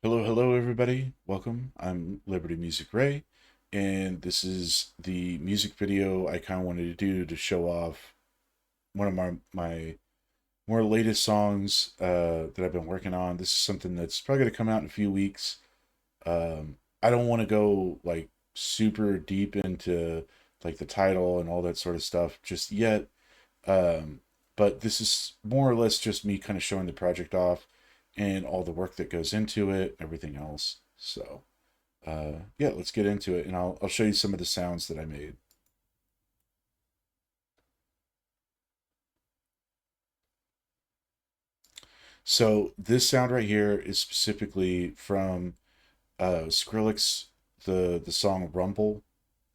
Hello, hello, everybody. Welcome. I'm Liberty Music Ray, and this is the music video I kind of wanted to do to show off one of my more latest songs that I've been working on. This is something that's probably going to come out in a few weeks. I don't want to go like super deep into like the title and all that sort of stuff just yet. But this is more or less just me kind of showing the project off and all the work that goes into it, everything else. So, yeah, let's get into it, and I'll show you some of the sounds that I made. So this sound right here is specifically from Skrillex, the song Rumble.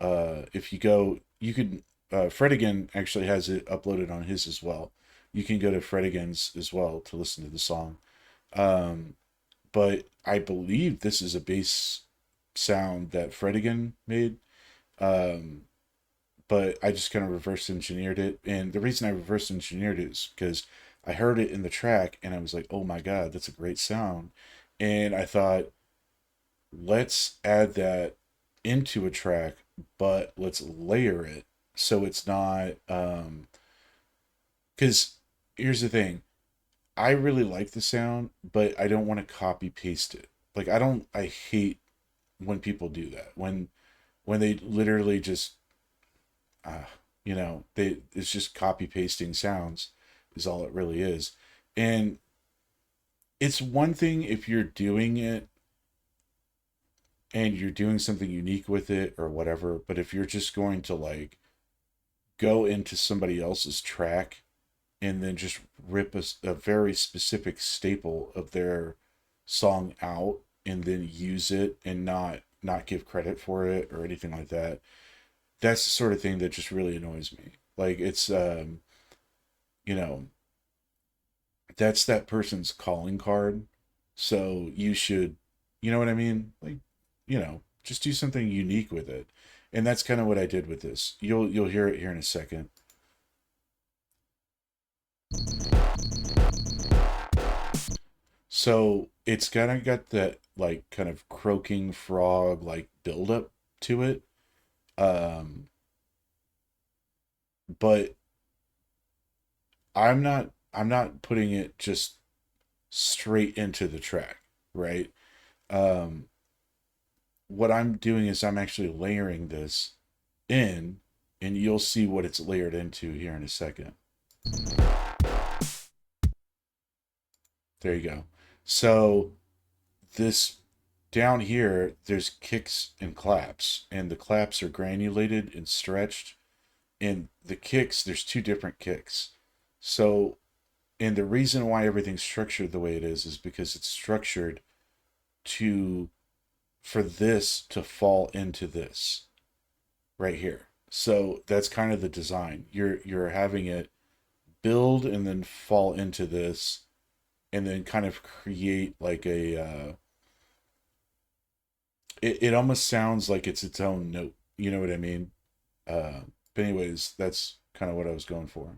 If you go, you could Fredigan actually has it uploaded on his as well. You can go to Fredigan's as well to listen to the song. Um, but I believe this is a bass sound that Fredigan made. Um, but I just kind of reverse engineered it. And the reason I reverse engineered it is because I heard it in the track and I was like, oh my God, that's a great sound. And I thought, let's add that into a track, but let's layer it so it's not, because here's the thing. I really like the sound, but I don't want to copy paste it. Like I hate when people do that. When they literally just uh, they it's just copy pasting sounds is all it really is. And it's one thing if you're doing it and you're doing something unique with it or whatever, but if you're just going to like go into somebody else's track and then just rip a very specific staple of their song out and then use it and not give credit for it or anything like that, that's the sort of thing that just really annoys me. Like it's you know that's that person's calling card, so you should, you know what I mean, like, just do something unique with it. And that's kind of what I did with this. You'll hear it here in a second. So it's kind of got that like kind of croaking frog like build up to it. Um, but I'm not putting it just straight into the track, right? Um, what I'm doing is I'm actually layering this in, and you'll see what it's layered into here in a second. There you go. So this down here, there's kicks and claps, and the claps are granulated and stretched. And the kicks, there's two different kicks. So, and the reason why everything's structured the way it is because it's structured to for this to fall into this right here. So that's kind of the design. You're having it build and then fall into this, and then kind of create like a it almost sounds like it's its own note. You know what I mean? Uh, but anyways, that's kind of what I was going for.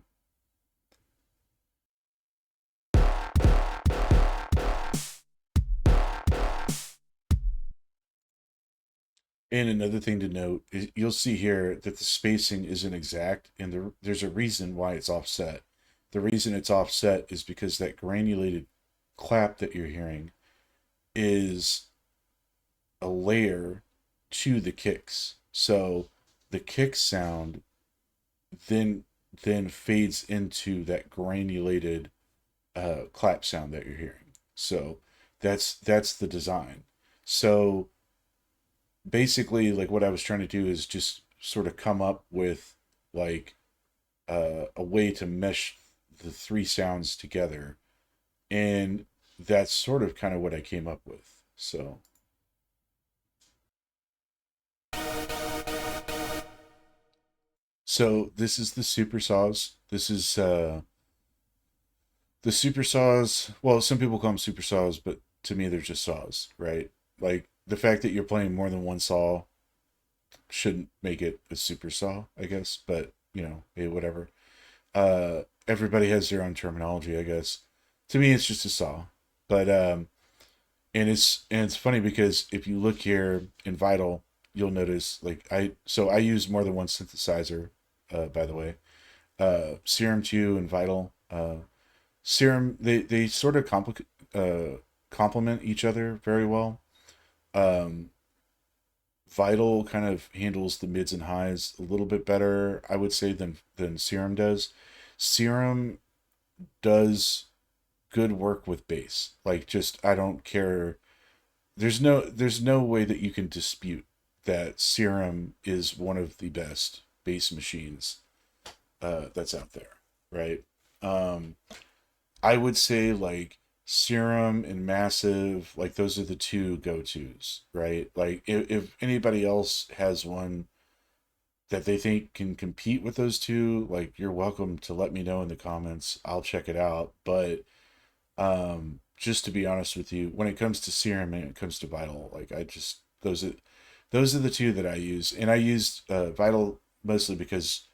And another thing to note is you'll see here that the spacing isn't exact, and there's a reason why it's offset. The reason it's offset is because that granulated clap that you're hearing is a layer to the kicks. So the kick sound then fades into that granulated clap sound that you're hearing. So that's the design. So basically, like what I was trying to do is just sort of come up with like a way to mesh the three sounds together, and that's sort of kind of what I came up with. So this is the super saws. This is the super saws. Well, some people call them super saws, but to me they're just saws, right? Like the fact that you're playing more than one saw shouldn't make it a super saw, I guess, but hey, whatever. Everybody has their own terminology, I guess. To me, it's just a saw. But and it's funny because if you look here in Vital, you'll notice like I use more than one synthesizer, by the way. Serum 2 and Vital. Serum, they sort of complement each other very well. Um, Vital kind of handles the mids and highs a little bit better, I would say, than Serum does. Serum does good work with bass. Like, just I don't care. There's no way that you can dispute that Serum is one of the best bass machines that's out there, right? Um, I would say like Serum and Massive, like those are the two go tos, right? Like if anybody else has one that they think can compete with those two, like you're welcome to let me know in the comments. I'll check it out. But just to be honest with you, when it comes to Serum and it comes to Vital, like I just those are the two that I use, and I used Vital mostly because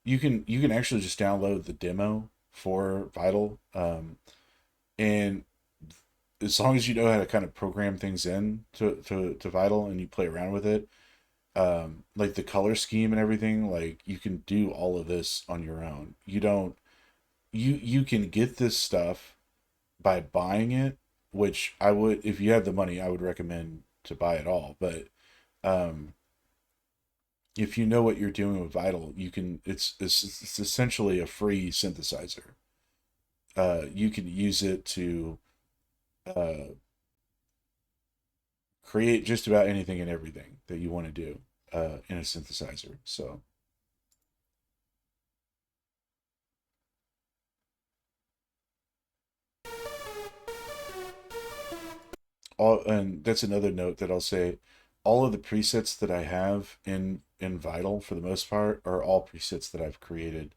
you can actually just download the demo for Vital, and as long as you know how to kind of program things in to Vital and you play around with it, like the color scheme and everything, like you can do all of this on your own. You don't you can get this stuff by buying it, which I would, if you have the money, I would recommend to buy it all. But um, if you know what you're doing with Vital, you can. It's essentially a free synthesizer. You can use it to uh, create just about anything and everything that you want to do in a synthesizer. So and that's another note that I'll say. All of the presets that I have in Vital, for the most part, are all presets that I've created,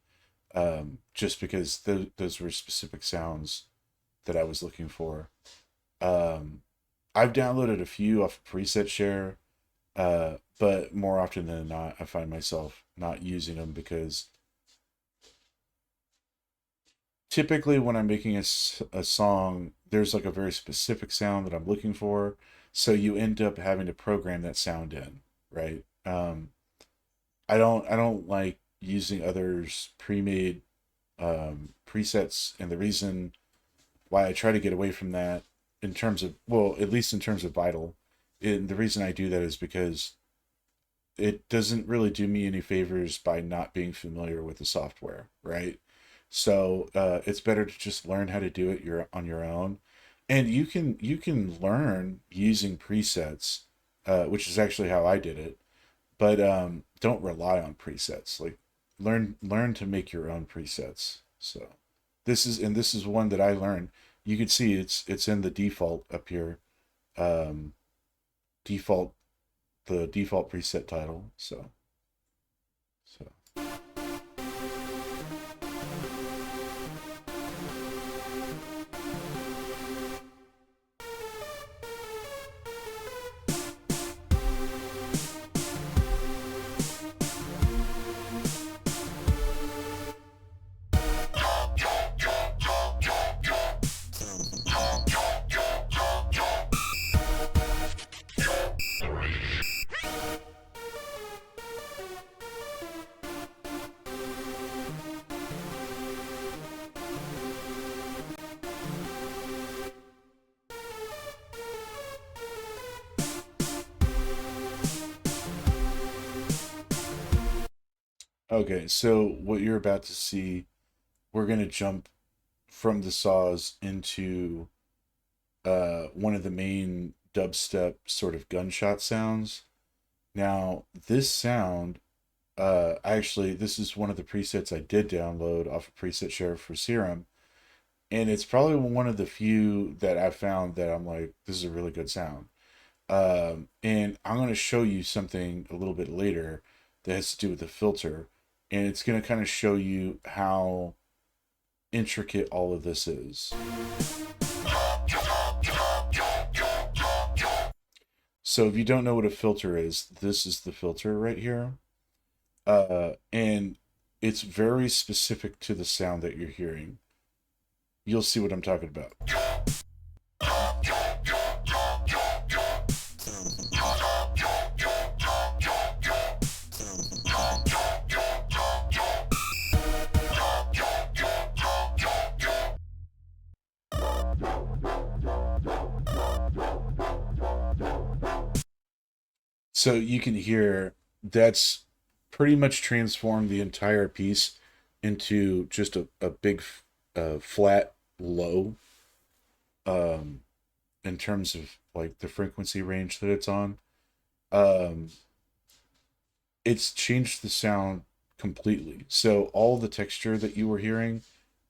just because those were specific sounds that I was looking for. Um, I've downloaded a few off Preset Share, but more often than not, I find myself not using them because typically when I'm making a song, there's like a very specific sound that I'm looking for. So you end up having to program that sound in, right? I don't like using others pre-made presets, and the reason why I try to get away from that in terms of, well, at least in terms of Vital, and the reason I do that is because it doesn't really do me any favors by not being familiar with the software, right? So it's better to just learn how to do it on your own, and you can learn using presets, which is actually how I did it. But don't rely on presets. Like learn to make your own presets. So this is one that I learned. You can see it's in the default up here. Um, default the default preset title. So okay, so what you're about to see, we're gonna jump from the saws into one of the main dubstep sort of gunshot sounds. Now, this sound, actually, this is one of the presets I did download off of Preset Share for Serum, and it's probably one of the few that I found that I'm like, this is a really good sound. And I'm going to show you something a little bit later that has to do with the filter, and it's going to kind of show you how intricate all of this is. So if you don't know what a filter is, this is the filter right here. And it's very specific to the sound that you're hearing. You'll see what I'm talking about. So you can hear that's pretty much transformed the entire piece into just a big flat low, um, in terms of like the frequency range that it's on. Um, it's changed the sound completely. So all the texture that you were hearing,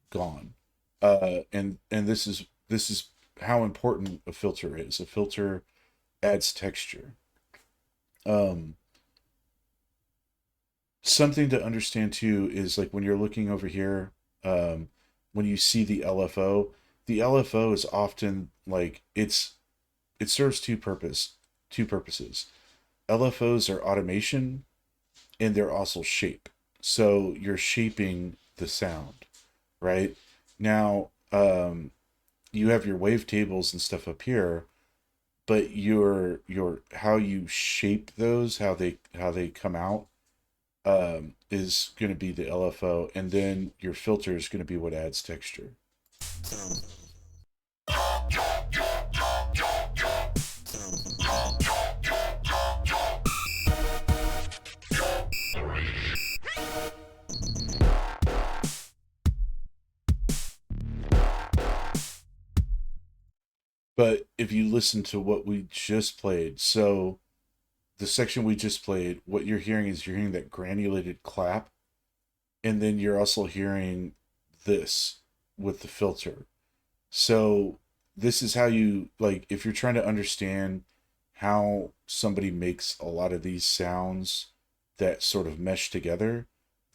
gone. And this is how important a filter is. A filter adds texture. Um, Something to understand too is like when you're looking over here, when you see the LFO is often like it serves two purposes. LFOs are automation and they're also shape. So you're shaping the sound, right? Now, you have your wavetables and stuff up here, but your how you shape those, how they come out, is going to be the LFO, and then your filter is going to be what adds texture. But if you listen to what we just played, so the section we just played, what you're hearing that granulated clap, and then you're also hearing this with the filter. So this is how you like if you're trying to understand how somebody makes a lot of these sounds that sort of mesh together,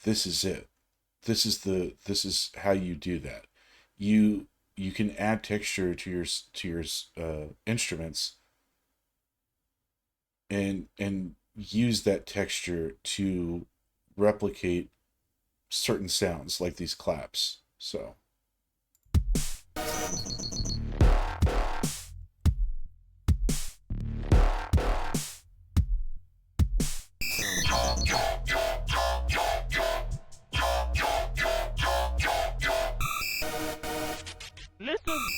this is it. This is how you do that. You can add texture to your instruments and use that texture to replicate certain sounds like these claps. So Listen.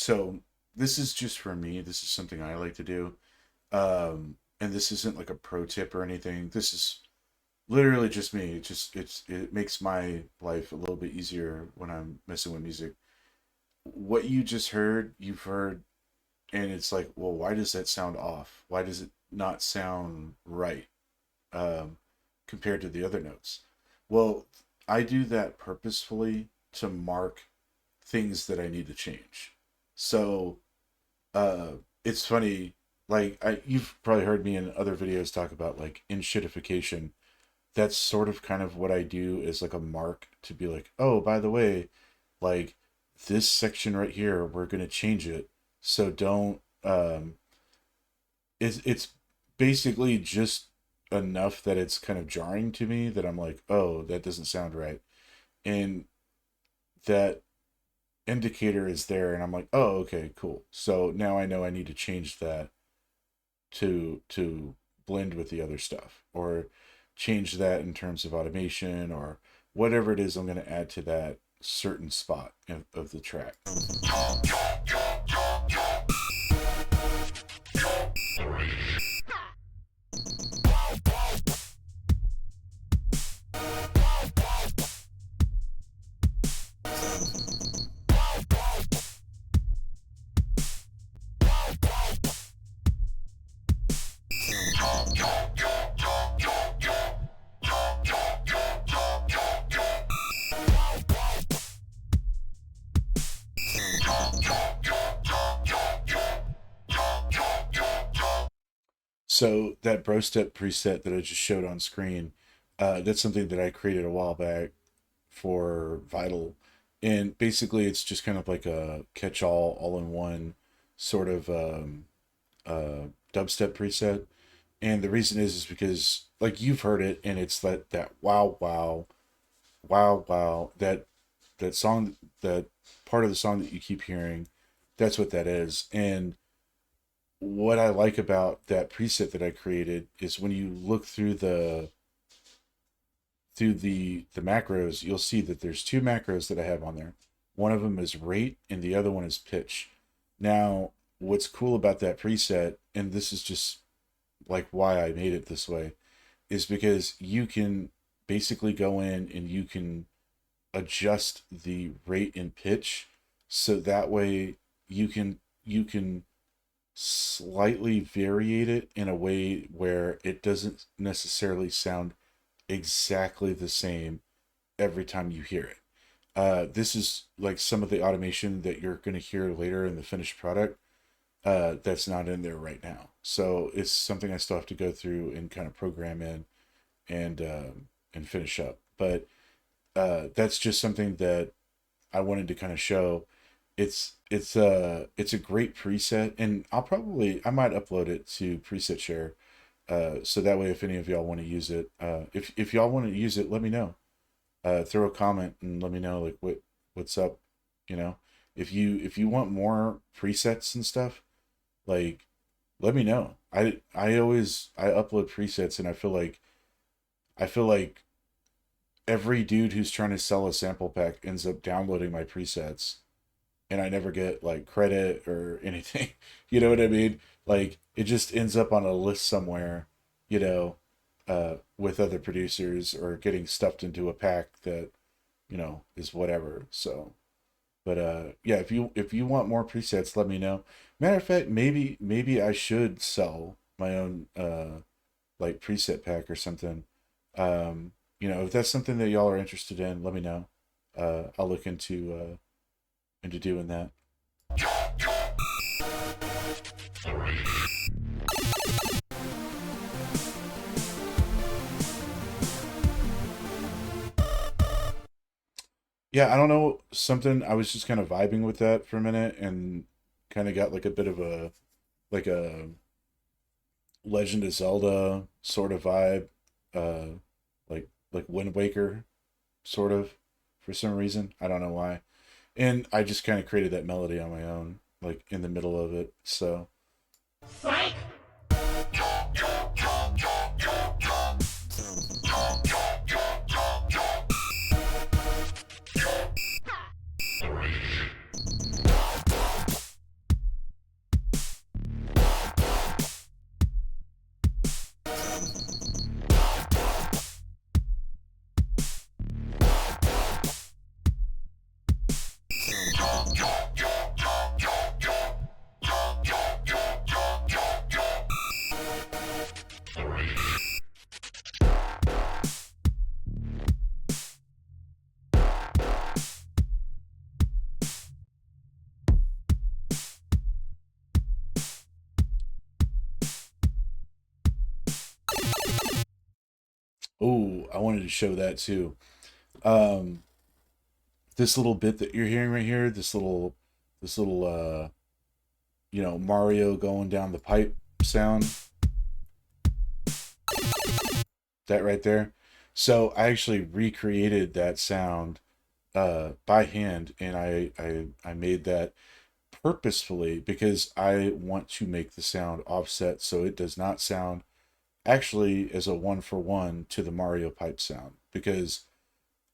so this is just for me. This is something I like to do. And this isn't like a pro tip or anything. This is literally just me. It makes my life a little bit easier when I'm messing with music. What you just heard, you've heard, and it's like, well, why does that sound off? Why does it not sound right, um, compared to the other notes? Well, I do that purposefully to mark things that I need to change. So, uh, it's funny. Like you've probably heard me in other videos talk about like enshittification. That's sort of kind of what I do is like a mark to be like, oh, by the way, like this section right here, we're gonna change it. So don't it's basically just enough that it's kind of jarring to me that I'm like, oh, that doesn't sound right. And that indicator is there and I'm like, oh, okay, cool. So now I know I need to change that to blend with the other stuff or change that in terms of automation or whatever it is I'm going to add to that certain spot of the track. So that bro step preset that I just showed on screen, that's something that I created a while back for Vital, and basically it's just kind of like a catch-all, all-in-one sort of dubstep preset. And the reason is because like you've heard it, and it's that wow wow wow wow, that song, that part of the song that you keep hearing, that's what that is. And what I like about that preset that I created is when you look through the macros, you'll see that there's two macros that I have on there. One of them is rate and the other one is pitch. Now, what's cool about that preset, and this is just like why I made it this way, is because you can basically go in and you can adjust the rate and pitch, so that way you can slightly variate it in a way where it doesn't necessarily sound exactly the same every time you hear it. This is like some of the automation that you're going to hear later in the finished product, that's not in there right now. So it's something I still have to go through and kind of program in and finish up. But that's just something that I wanted to kind of show. It's a great preset, and I might upload it to Preset Share, so that way if any of y'all want to use it, if y'all want to use it, let me know. Throw a comment and let me know like what's up. You know, if you want more presets and stuff, like let me know. I upload presets, and I feel like every dude who's trying to sell a sample pack ends up downloading my presets, and I never get like credit or anything. You know what I mean? Like it just ends up on a list somewhere, you know, with other producers, or getting stuffed into a pack that, is whatever. So, but yeah, if you want more presets, let me know. Matter of fact, maybe I should sell my own like preset pack or something. If that's something that y'all are interested in, let me know. I'll look into doing that. Yeah, I don't know, something, I was just kind of vibing with that for a minute, and kind of got like a bit of a Legend of Zelda sort of vibe, like Wind Waker sort of, for some reason. I don't know why. And I just kind of created that melody on my own, like in the middle of it. So, oh, I wanted to show that too. Um, this little bit that you're hearing right here, this little Mario going down the pipe sound, that right there. So I actually recreated that sound by hand, and I made that purposefully because I want to make the sound offset so it does not sound actually as a one for one to the Mario pipe sound, because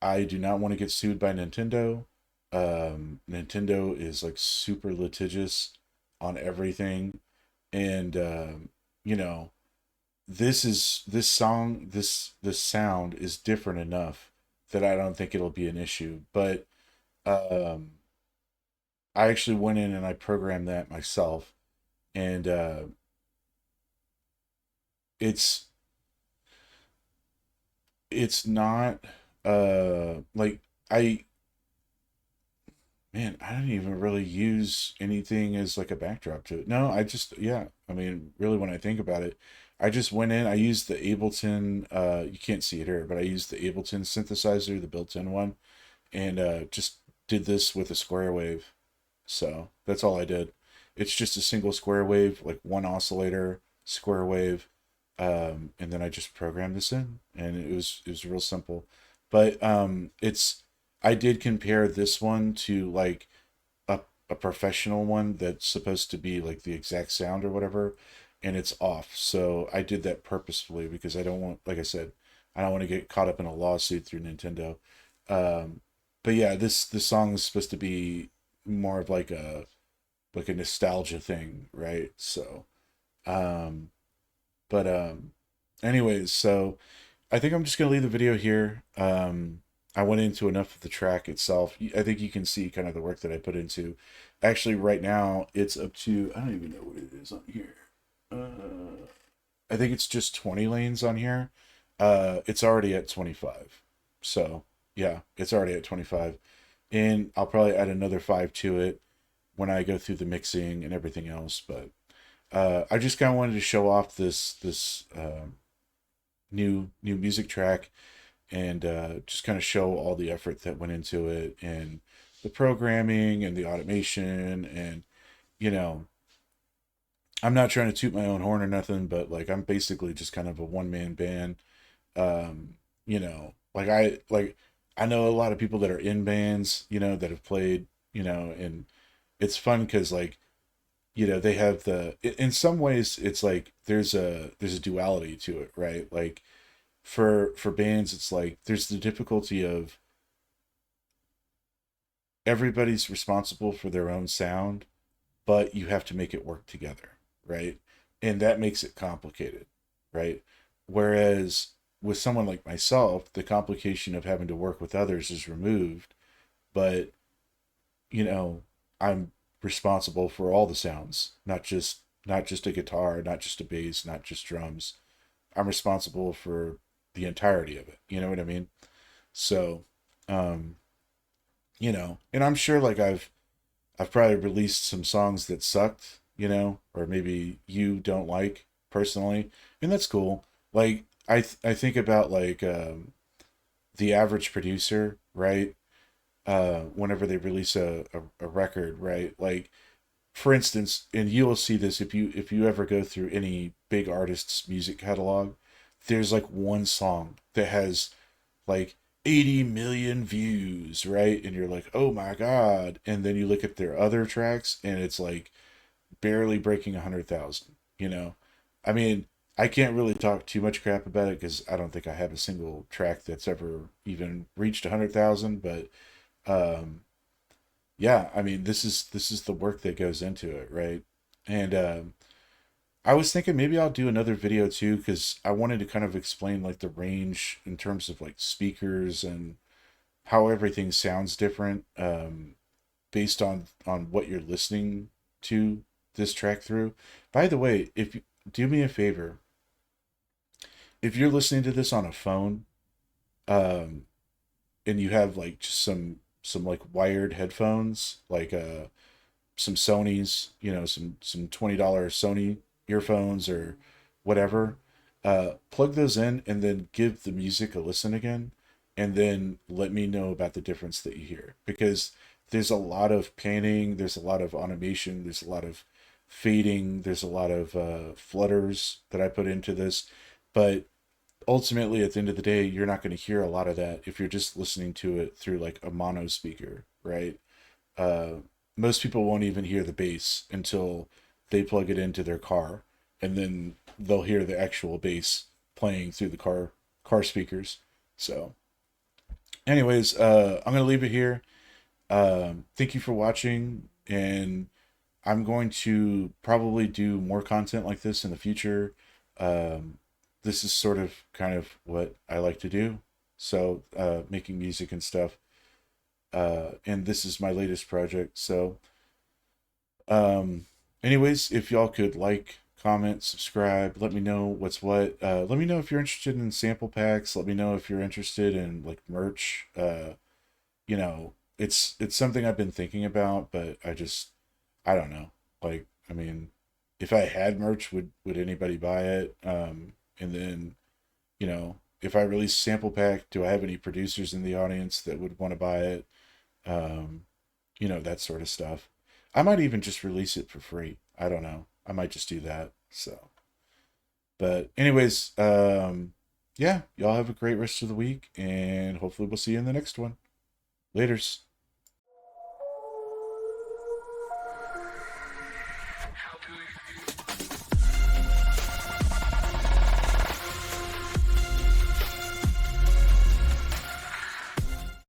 I do not want to get sued by Nintendo. Nintendo is like super litigious on everything, and you know, this sound is different enough that I don't think it'll be an issue. But um, I actually went in and I programmed that myself, and it's it's not like I man, I didn't even really use anything as like a backdrop to it. No, I just, yeah, I mean, really, when I think about it, I just went in, I used the Ableton, you can't see it here, but I used the Ableton synthesizer, the built-in one, and just did this with a square wave. So that's all I did. It's just a single square wave, like one oscillator, square wave, and then I just programmed this in, and it was real simple. But it's I did compare this one to like a professional one that's supposed to be like the exact sound or whatever, and it's off. So I did that purposefully because I don't want, like I said, I don't want to get caught up in a lawsuit through Nintendo. Um, but yeah, this song is supposed to be more of like a nostalgia thing, right? So, um, but anyways, so I think I'm just gonna leave the video here. I went into enough of the track itself. I think you can see kind of the work that I put into. Actually, right now it's up to, I don't even know what it is on here. I think it's just 20 lanes on here. It's already at 25. So yeah, it's already at 25, and I'll probably add another five to it when I go through the mixing and everything else. But I just kind of wanted to show off this new music track, and just kind of show all the effort that went into it, and the programming and the automation. And you know, I'm not trying to toot my own horn or nothing, but like I'm basically just kind of a one man band. Like I know a lot of people that are in bands, that have played, and it's fun because like they have in some ways it's like there's a duality to it, right? Like for bands, it's like there's the difficulty of everybody's responsible for their own sound, but you have to make it work together, right? And that makes it complicated, right? Whereas with someone like myself, the complication of having to work with others is removed, but you know, I'm responsible for all the sounds, not just a guitar, not just a bass, not just drums. I'm responsible for the entirety of it. You know what I mean? So, um, and I'm sure like I've probably released some songs that sucked, or maybe you don't like personally, and that's cool. Like I think about like the average producer, right? Whenever they release a record, right? Like for instance, and you will see this if you ever go through any big artist's music catalog, there's like one song that has like 80 million views, right? And you're like, oh my God. And then you look at their other tracks and it's like barely breaking 100,000, you know? I mean, I can't really talk too much crap about it because I don't think I have a single track that's ever even reached 100,000. But um, yeah, I mean, this is the work that goes into it, right? And I was thinking maybe I'll do another video too because I wanted to kind of explain like the range in terms of like speakers and how everything sounds different, based on what you're listening to this track through. By the way, if you do me a favor, if you're listening to this on a phone, um, and you have like just some like wired headphones, like some Sony's, some $20 Sony earphones or whatever, plug those in and then give the music a listen again, and then let me know about the difference that you hear, because there's a lot of panning, there's a lot of automation, there's a lot of fading, there's a lot of flutters that I put into this, but ultimately at the end of the day you're not going to hear a lot of that if you're just listening to it through like a mono speaker, right? uh, Most people won't even hear the bass until they plug it into their car, and then they'll hear the actual bass playing through the car speakers. So, anyways, I'm gonna leave it here. Thank you for watching, and I'm going to probably do more content like this in the future. Um, this is sort of kind of what I like to do. So, making music and stuff. And this is my latest project. So, um, anyways, if y'all could like, comment, subscribe, let me know what's what. Let me know if you're interested in sample packs. Let me know if you're interested in like merch. It's something I've been thinking about, but I don't know. Like, I mean, if I had merch, would anybody buy it? And then, if I release sample pack, do I have any producers in the audience that would want to buy it? Um, that sort of stuff. I might even just release it for free. I don't know. I might just do that. So, but anyways, yeah, y'all have a great rest of the week, and hopefully we'll see you in the next one. Laters.